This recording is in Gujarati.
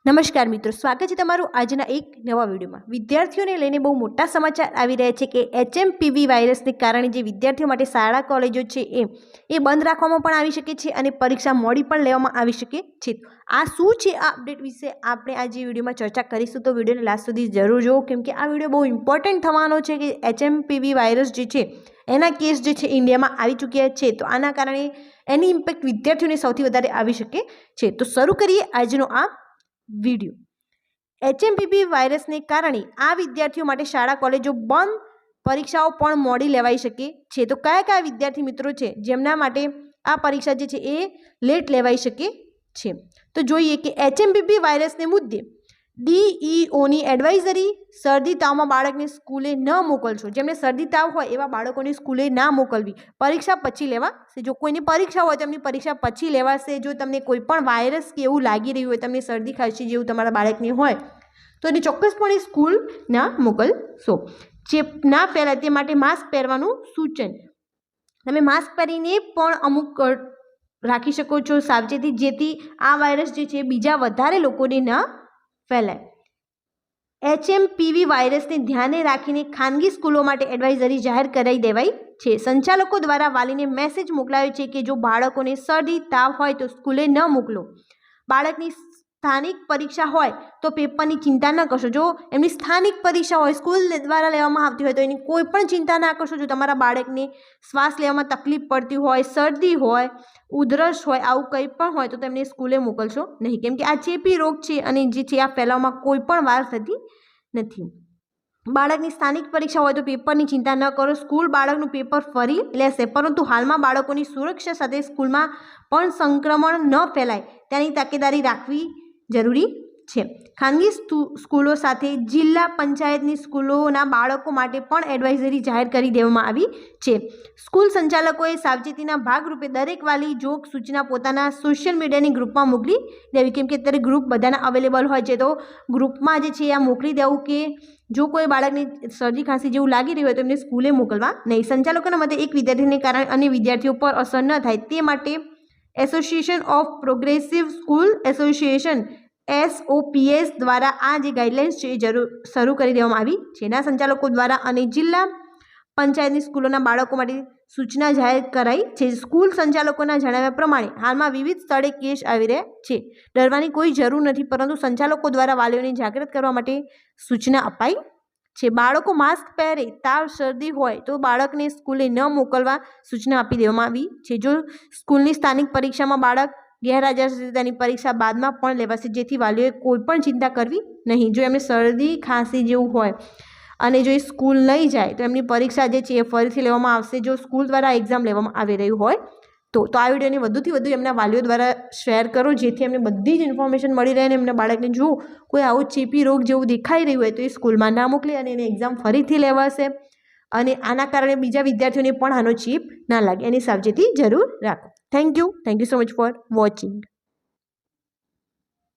નમસ્કાર મિત્રો, સ્વાગત છે તમારું આજના એક નવા વિડીયોમાં। વિદ્યાર્થીઓને લઈને બહુ મોટા સમાચાર આવી રહ્યા છે કે HMPV વાયરસને કારણે જે વિદ્યાર્થીઓ માટે શાળા કોલેજો છે એ બંધ રાખવામાં પણ આવી શકે છે અને પરીક્ષા મોડી પણ લેવામાં આવી શકે છે। આ શું છે આ અપડેટ વિશે આપણે આજે વિડીયોમાં ચર્ચા કરીશું, તો વિડીયોને લાસ્ટ સુધી જરૂર જુઓ કેમ કે આ વિડીયો બહુ ઇમ્પોર્ટન્ટ થવાનો છે કે HMPV વાયરસ જે છે એના કેસ જે છે ઇન્ડિયામાં આવી ચૂક્યા છે, તો આના કારણે એની ઇમ્પેક્ટ વિદ્યાર્થીઓને સૌથી વધારે આવી શકે છે। તો શરૂ કરીએ આજનો આ વિડીયો। HMPV વાયરસને કારણે આ વિદ્યાર્થીઓ માટે શાળા કોલેજો બંધ, પરીક્ષાઓ પણ મોડી લેવાઈ શકે છે। તો કયા કયા વિદ્યાર્થી મિત્રો છે જેમના માટે આ પરીક્ષા જે છે એ લેટ લેવાઈ શકે છે, તો જોઈએ કે HMPV વાયરસને મુદ્દે DEOની એડવાઇઝરી: શરદી તાવમાં બાળકને સ્કૂલે ન મોકલશો। જેમને શરદી તાવ હોય એવા બાળકોને સ્કૂલે ના મોકલવી, પરીક્ષા પછી લેવાશે। જો કોઈની પરીક્ષા હોય તો એમની પરીક્ષા પછી લેવાશે। જો તમને કોઈ પણ વાયરસ કે એવું લાગી રહ્યું હોય, તમને શરદી ખાંસી જેવું તમારા બાળકને હોય તો એને ચોક્કસપણે સ્કૂલ ના મોકલશો। ચેપ ના ફેલાય તે માટે માસ્ક પહેરવાનું સૂચન: તમે માસ્ક પહેરીને પણ અમુક રાખી શકો છો સાવચેતી, જેથી આ વાયરસ જે છે બીજા વધારે લોકોને ન ફેલાય। HMPV વાયરસને ધ્યાને રાખીને ખાનગી સ્કૂલો માટે એડવાઇઝરી જાહેર કરાઈ દેવાઈ છે। સંચાલકો દ્વારા વાલીને મેસેજ મોકલાયો છે કે જો બાળકોને શરદી તાવ હોય તો સ્કૂલે ન મોકલો। બાળકની સ્થાનિક પરીક્ષા હોય તો પેપરની ચિંતા ન કરશો। જો એમની સ્થાનિક પરીક્ષા હોય, સ્કૂલ દ્વારા લેવામાં આવતી હોય તો એની કોઈ પણ ચિંતા ના કરશો। જો તમારા બાળકને શ્વાસ લેવામાં તકલીફ પડતી હોય, શરદી હોય, ઉધરસ હોય, આવું કંઈ પણ હોય તો તેમને સ્કૂલે મોકલશો નહીં, કેમ કે આ ચેપી રોગ છે અને જે છે આ ફેલાવવામાં કોઈ પણ વાર થતી નથી। બાળકની સ્થાનિક પરીક્ષા હોય તો પેપરની ચિંતા ન કરો, સ્કૂલ બાળકનું પેપર ફરી લેશે, પરંતુ હાલમાં બાળકોની સુરક્ષા સાથે સ્કૂલમાં પણ સંક્રમણ ન ફેલાય તેની તકેદારી રાખવી જરૂરી છે। ખાનગી સ્કૂલો સાથે જિલ્લા પંચાયતની સ્કૂલોના બાળકો માટે પણ એડવાઇઝરી જાહેર કરી દેવામાં આવી છે। સ્કૂલ સંચાલકોએ સાવચેતીના ભાગરૂપે દરેક વાલી જો સૂચના પોતાના સોશિયલ મીડિયાની ગ્રુપમાં મોકલી દેવી, કેમ કે અત્યારે ગ્રુપ બધાના અવેલેબલ હોય છે, તો ગ્રુપમાં જે છે આ મોકલી દેવું કે જો કોઈ બાળકને શરદી ખાંસી જેવું લાગી રહ્યું હોય તો એમને સ્કૂલે મોકલવા નહીં। સંચાલકોના મતે એક વિદ્યાર્થીને કારણે અન્ય વિદ્યાર્થીઓ પર અસર ન થાય તે માટે association of progressive school association SOPS દ્વારા આ જે ગાઈડલાઇન્સ છે એ શરૂ કરી દેવામાં આવી છે। ના સંચાલકો દ્વારા અને જિલ્લા પંચાયતની સ્કૂલોના બાળકો માટે સૂચના જાહેર કરાઈ છે। સ્કૂલ સંચાલકોના જણાવ્યા પ્રમાણે હાલમાં વિવિધ સ્થળે કેસ આવી રહ્યા છે। ડરવાની કોઈ જરૂર નથી, પરંતુ સંચાલકો દ્વારા વાલીઓને જાગૃત કરવા માટે સૂચના અપાઈ છે। બાળકો માસ્ક પહેરે, તાવ શરદી હોય તો બાળકને સ્કૂલે ન મોકલવા સૂચના આપી દેવામાં આવી છે। જો સ્કૂલની સ્થાનિક પરીક્ષામાં બાળક ગેરહાજર થશે તેની પરીક્ષા બાદમાં પણ લેવાશે, જેથી વાલીઓએ કોઈ પણ ચિંતા કરવી નહીં। જો એમને શરદી ખાંસી જેવું હોય અને જો એ સ્કૂલ નહીં જાય તો એમની પરીક્ષા જે છે એ ફરીથી લેવામાં આવશે, જો સ્કૂલ દ્વારા એક્ઝામ લેવામાં આવી રહ્યું હોય તો આ વિડીયોને વધુથી વધુ એમના વાલીઓ દ્વારા શેર કરો, જેથી એમને બધી જ ઇન્ફોર્મેશન મળી રહે અને એમના બાળકને જો કોઈ આવું ચેપી રોગ જેવું દેખાઈ રહ્યું હોય તો એ સ્કૂલમાં ના મોકલે અને એને એક્ઝામ ફરીથી લેવાશે અને આના કારણે બીજા વિદ્યાર્થીઓને પણ આનો ચેપ ના લાગે, એની સાવચેતી જરૂર રાખો। Thank you so much for watching.